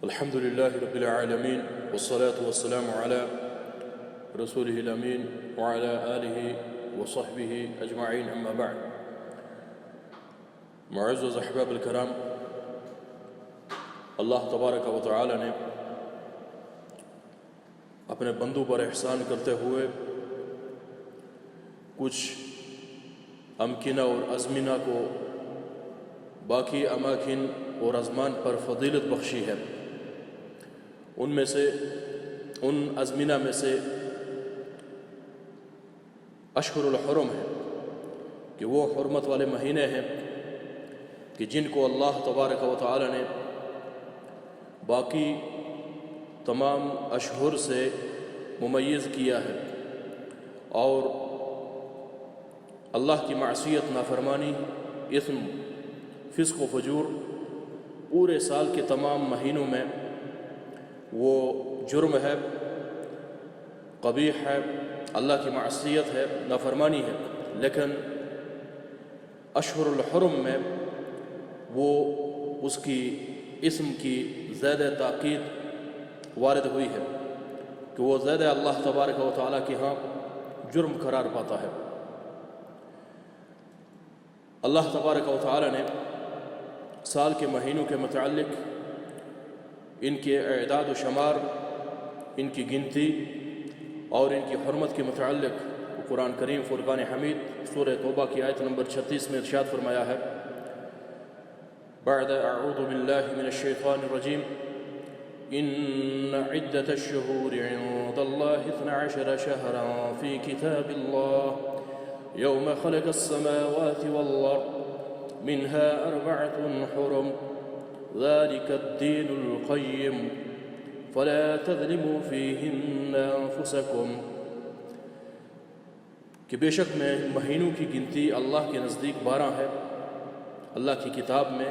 الحمد لله رب العالمين والصلاة والسلام على رسوله الأمين وعلى آله وصحبه أجمعين أما بعد. معزز أحباب الكرام، اللہ تبارک و تعالی نے اپنے بندوں پر احسان کرتے ہوئے کچھ امکنہ اور ازمنہ کو باقی اماکن اور ازمان پر فضیلت بخشی ہے. ان میں سے ان ازمنہ میں سے اشہر الحرم ہے کہ وہ حرمت والے مہینے ہیں کہ جن کو اللہ تبارک و تعالی نے باقی تمام اشہر سے ممیز کیا ہے، اور اللہ کی معصیت، نافرمانی، اثم، فسق و فجور پورے سال کے تمام مہینوں میں وہ جرم ہے، قبیح ہے، اللہ کی معصیت ہے، نافرمانی ہے. لیکن اشہر الحرم میں وہ اس کی اسم کی زیادہ تاکید وارد ہوئی ہے کہ وہ زیادہ اللہ تبارک و تعالیٰ کے ہاں جرم قرار پاتا ہے. اللہ تبارک و تعالیٰ نے سال کے مہینوں کے متعلق ان کے اعداد و شمار، ان کی گنتی اور ان کی حرمت کے متعلق قرآن کریم فرقان حمید سورہ توبہ کی آیت نمبر 36 میں ارشاد فرمایا ہے: بعد اعوذ باللہ من الشیطان الرجیم ان عدة الشہور عند اللہ 12 شہرا فی کتاب اللہ یوم خلق السماوات والارض منها 4 حرم ذلك الدین القیم فلا تظلموا فیہن انفسکم. کہ بے شک میں مہینوں کی گنتی اللہ کے نزدیک 12 ہے، اللہ کی کتاب میں،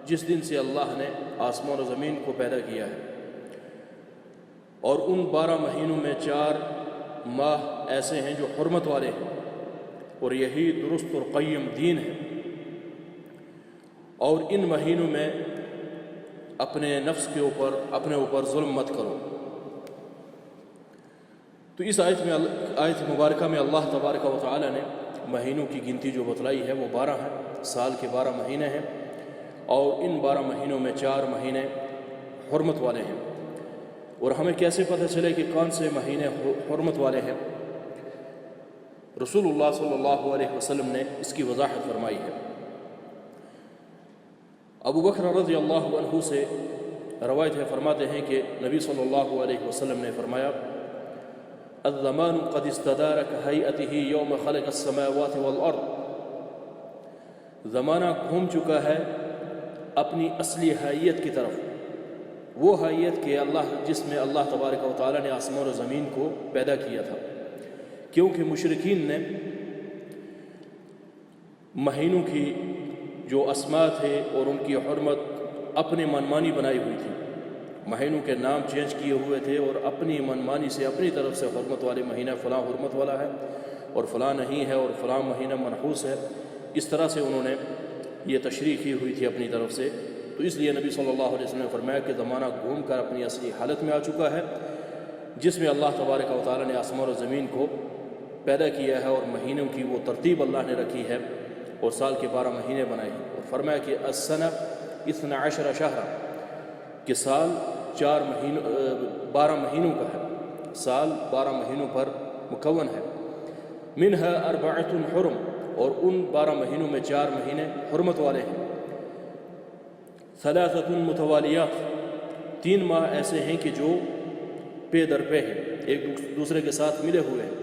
جس دن سے اللہ نے آسمان و زمین کو پیدا کیا ہے. اور ان 12 مہینوں میں 4 ماہ ایسے ہیں جو حرمت والے ہیں، اور یہی درست اور قیم دین ہے. اور ان مہینوں میں اپنے نفس کے اوپر، اپنے اوپر ظلم مت کرو. تو اس آیت مبارکہ میں اللہ تبارک و تعالی نے مہینوں کی گنتی جو بتلائی ہے وہ 12 ہے. سال کے 12 مہینے ہیں، اور ان 12 مہینوں میں 4 مہینے حرمت والے ہیں. اور ہمیں کیسے پتہ چلے کہ کون سے مہینے حرمت والے ہیں؟ رسول اللہ صلی اللہ علیہ وسلم نے اس کی وضاحت فرمائی ہے. ابو بکر رضی اللہ عنہ سے روایت ہے، فرماتے ہیں کہ نبی صلی اللہ علیہ وسلم نے فرمایا: الزمان قد استدار كهيئته يوم خلق السماوات والارض. زمانہ گھوم چکا ہے اپنی اصلی حیت کی طرف، وہ حیت کہ جس میں اللہ تبارک و تعالی نے آسمان و زمین کو پیدا کیا تھا. کیونکہ مشرکین نے مہینوں کی جو اسماء تھے اور ان کی حرمت اپنے منمانی بنائی ہوئی تھی، مہینوں کے نام چینج کیے ہوئے تھے، اور اپنی منمانی سے اپنی طرف سے حرمت والے مہینہ فلاں حرمت والا ہے اور فلاں نہیں ہے، اور فلاں مہینہ منحوس ہے. اس طرح سے انہوں نے یہ تشریح کی ہوئی تھی اپنی طرف سے. تو اس لیے نبی صلی اللہ علیہ وسلم نے فرمایا کہ زمانہ گھوم کر اپنی اصلی حالت میں آ چکا ہے، جس میں اللہ تبارک و تعالی نے آسمان و زمین کو پیدا کیا ہے، اور مہینوں کی وہ ترتیب اللہ نے رکھی ہے، اور سال کے 12 مہینے بنائے ہیں. اور فرمایا کہ السنہ 12 شہرا، کہ سال 12 مہینوں کا ہے، سال 12 مہینوں پر مکون ہے. منها 4 حرم، اور ان 12 مہینوں میں 4 مہینے حرمت والے ہیں. 3 متوالیات، 3 ماہ ایسے ہیں کہ جو پے در پہ ہیں، ایک دوسرے کے ساتھ ملے ہوئے ہیں.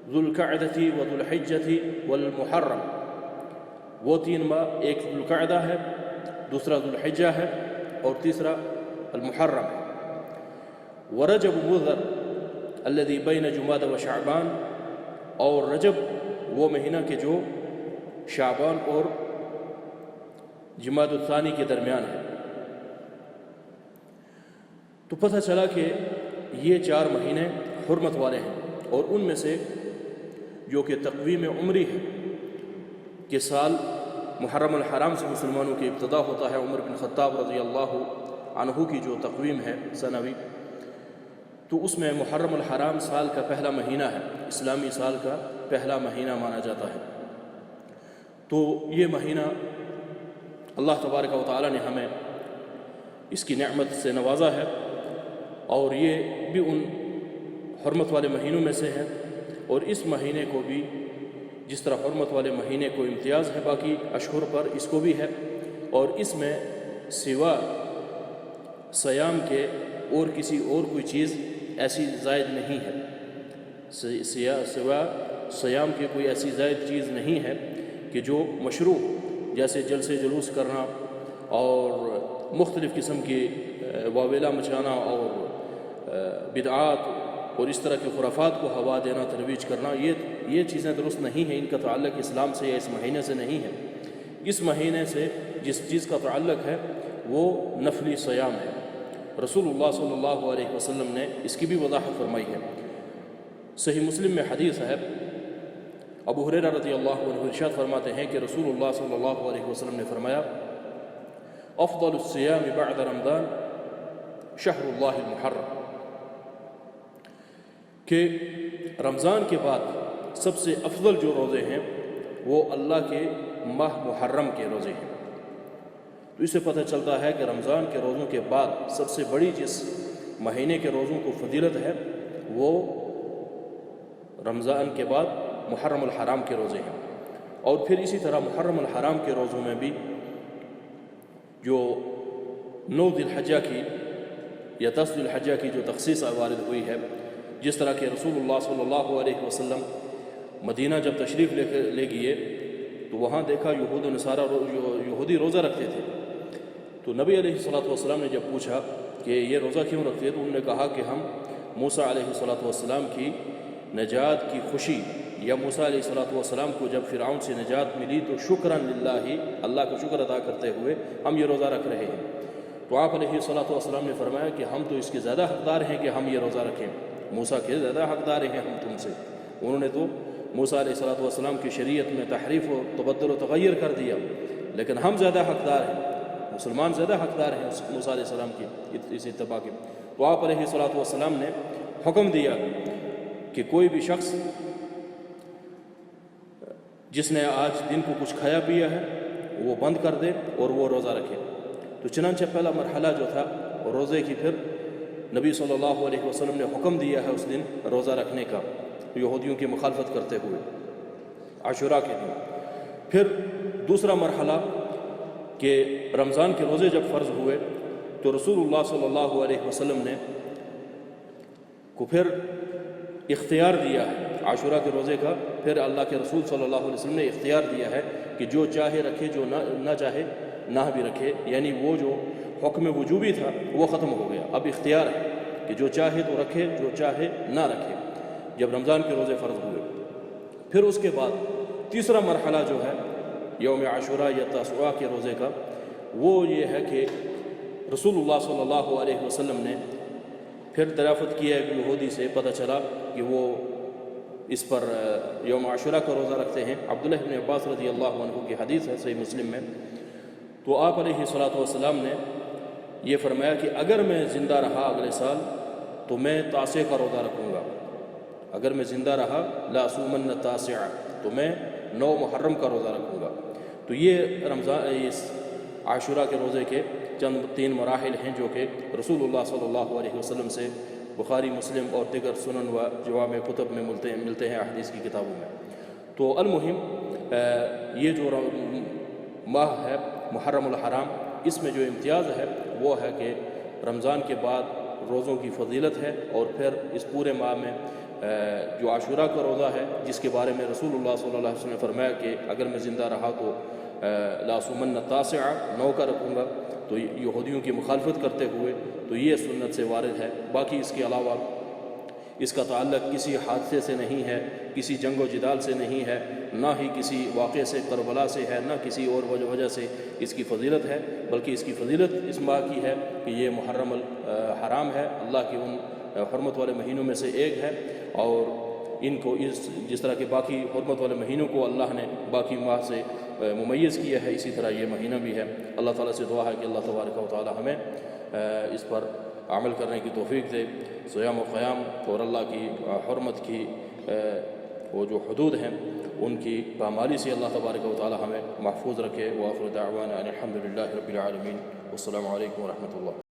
ذو القعدۃ وذو الحجۃ والمحرم، وہ 3 ماہ، ایک ذو القعدہ ہے، دوسرا ذو الحجہ ہے، اور تیسرا المحرم ہے. ورجب مضر الذي بین جمادى و شعبان، اور رجب وہ مہینہ کہ جو شعبان اور جمادی الثانی کے درمیان ہے. تو پتہ چلا کہ یہ 4 مہینے حرمت والے ہیں. اور ان میں سے جو کہ تقویم عمری ہے کہ سال محرم الحرام سے مسلمانوں کی ابتدا ہوتا ہے. عمر بن خطاب رضی اللہ عنہ کی جو تقویم ہے سنوی، تو اس میں محرم الحرام سال کا پہلا مہینہ ہے، اسلامی سال کا پہلا مہینہ مانا جاتا ہے۔ تو یہ مہینہ اللہ تبارک و تعالی نے ہمیں اس کی نعمت سے نوازا ہے، اور یہ بھی ان حرمت والے مہینوں میں سے ہے، اور اس مہینے کو بھی جس طرح حرمت والے مہینے کو امتیاز ہے باقی اشہر پر، اس کو بھی ہے، اور اس میں سوا صیام کے اور کسی اور کوئی چیز ایسی زائد نہیں ہے، سوا صیام کے کوئی ایسی زائد چیز نہیں ہے کہ جو مشروع، جیسے جلسے جلوس کرنا اور مختلف قسم کی واویلا مچانا اور بدعات اور اس طرح کے خرافات کو ہوا دینا، ترویج کرنا، یہ چیزیں درست نہیں ہیں، ان کا تعلق اسلام سے یا اس مہینے سے نہیں ہے۔ اس مہینے سے جس چیز کا تعلق ہے وہ نفلی صیام ہے۔ رسول اللہ صلی اللہ علیہ وسلم نے اس کی بھی وضاحت فرمائی ہے۔ صحیح مسلم میں حدیث ہے، ابو ہریرہ رضی اللہ عنہ ارشاد فرماتے ہیں کہ رسول اللہ صلی اللہ علیہ وسلم نے فرمایا، افضل الصیام بعد رمضان شہر اللہ المحرم، کہ رمضان کے بعد سب سے افضل جو روزے ہیں وہ اللہ کے ماہ محرم کے روزے ہیں۔ تو اس سے پتہ چلتا ہے کہ رمضان کے روزوں کے بعد سب سے بڑی جس مہینے کے روزوں کو فضیلت ہے وہ رمضان کے بعد محرم الحرام کے روزے ہیں۔ اور پھر اسی طرح محرم الحرام کے روزوں میں بھی جو 9 ذی الحجہ کی یا 10 ذی الحجہ کی جو تخصیص وارد ہوئی ہے، جس طرح کہ رسول اللہ صلی اللہ علیہ وسلم مدینہ جب تشریف لے گئے تو وہاں دیکھا یہود و نصارہ یہودی روزہ رکھتے تھے۔ تو نبی علیہ الصلوۃ والسلام نے جب پوچھا کہ یہ روزہ کیوں رکھتے ہیں، تو انہوں نے کہا کہ ہم موسیٰ علیہ الصلوۃ والسلام کی نجات کی خوشی، یا موسیٰ علیہ الصلوۃ والسلام کو جب فرعون سے نجات ملی تو شکراً للہ، اللہ کا شکر ادا کرتے ہوئے ہم یہ روزہ رکھ رہے ہیں۔ تو آپ علیہ الصلوۃ والسلام نے فرمایا کہ ہم تو اس کے زیادہ حقدار ہیں کہ ہم یہ روزہ رکھیں، موسیٰ کے زیادہ حقدار ہیں ہم تم سے۔ انہوں نے تو موسیٰ علیہ الصلوۃ والسلام کی شریعت میں تحریف و تبدل و تغیر کر دیا، لیکن ہم زیادہ حقدار ہیں، مسلمان زیادہ حقدار ہیں موسیٰ علیہ السلام کی اس اتباع کے۔ تو آپ علیہ الصلوۃ والسلام نے حکم دیا کہ کوئی بھی شخص جس نے آج دن کو کچھ کھایا پیا ہے وہ بند کر دے اور وہ روزہ رکھے۔ تو چنانچہ پہلا مرحلہ جو تھا روزے کی، پھر نبی صلی اللہ علیہ وسلم نے حکم دیا ہے اس دن روزہ رکھنے کا، یہودیوں کی مخالفت کرتے ہوئے، عاشوراء کے دن۔ پھر دوسرا مرحلہ کہ رمضان کے روزے جب فرض ہوئے تو رسول اللہ صلی اللہ علیہ وسلم نے کو پھر اختیار دیا ہے عاشوراء کے روزے کا۔ پھر اللہ کے رسول صلی اللہ علیہ وسلم نے اختیار دیا ہے کہ جو چاہے رکھے، جو نہ چاہے نہ بھی رکھے، یعنی وہ جو حکم وجوبی تھا وہ ختم ہو گیا، اب اختیار ہے کہ جو چاہے تو رکھے، جو چاہے نہ رکھے، جب رمضان کے روزے فرض ہوئے۔ پھر اس کے بعد تیسرا مرحلہ جو ہے یوم عاشوراء یا تاسوعاء کے روزے کا، وہ یہ ہے کہ رسول اللہ صلی اللہ علیہ وسلم نے پھر دریافت کیا ایک یہودی سے، پتہ چلا کہ وہ اس پر یوم عاشوراء کا روزہ رکھتے ہیں۔ عبداللہ بن عباس رضی اللہ عنہ کی حدیث ہے صحیح مسلم میں۔ تو آپ علیہ الصلوۃ والسلام نے یہ فرمایا کہ اگر میں زندہ رہا اگلے سال تو میں تاسع کا روزہ رکھوں گا، اگر میں زندہ رہا لا اصومن التاسع، تو میں 9 محرم کا روزہ رکھوں گا۔ تو یہ رمضان اس عاشوراء کے روزے کے چند 3 مراحل ہیں جو کہ رسول اللہ صلی اللہ علیہ وسلم سے بخاری، مسلم اور دیگر سنن و جوامع کتب میں ملتے ہیں احادیث کی کتابوں میں۔ تو المہم یہ جو ماہ ہے محرم الحرام، اس میں جو امتیاز ہے وہ ہے کہ رمضان کے بعد روزوں کی فضیلت ہے، اور پھر اس پورے ماہ میں جو عاشوراء کا روزہ ہے جس کے بارے میں رسول اللہ صلی اللہ علیہ وسلم نے فرمایا کہ اگر میں زندہ رہا تو لا اصومن التاسع، 9 کا رکھوں گا، تو یہودیوں کی مخالفت کرتے ہوئے تو یہ سنت سے وارد ہے۔ باقی اس کے علاوہ اس کا تعلق کسی حادثے سے نہیں ہے، کسی جنگ و جدال سے نہیں ہے، نہ ہی کسی واقعے سے کربلا سے ہے، نہ کسی اور وجہ سے اس کی فضیلت ہے، بلکہ اس کی فضیلت اس ماہ کی ہے کہ یہ محرم الحرام ہے، اللہ کی ان حرمت والے مہینوں میں سے ایک ہے، اور ان کو جس طرح کہ باقی حرمت والے مہینوں کو اللہ نے باقی ماہ سے ممیز کیا ہے، اسی طرح یہ مہینہ بھی ہے۔ اللہ تعالیٰ سے دعا ہے کہ اللہ تبارک و تعالیٰ ہمیں اس پر عمل کرنے کی توفیق دے، صیام و قیام اور اللہ کی حرمت کی وہ جو حدود ہیں ان کی پامالی سے اللہ تبارک و تعالی ہمیں محفوظ رکھے۔ وآخر دعوانا ان الحمد للہ رب العالمین، والسلام علیکم ورحمۃ اللہ۔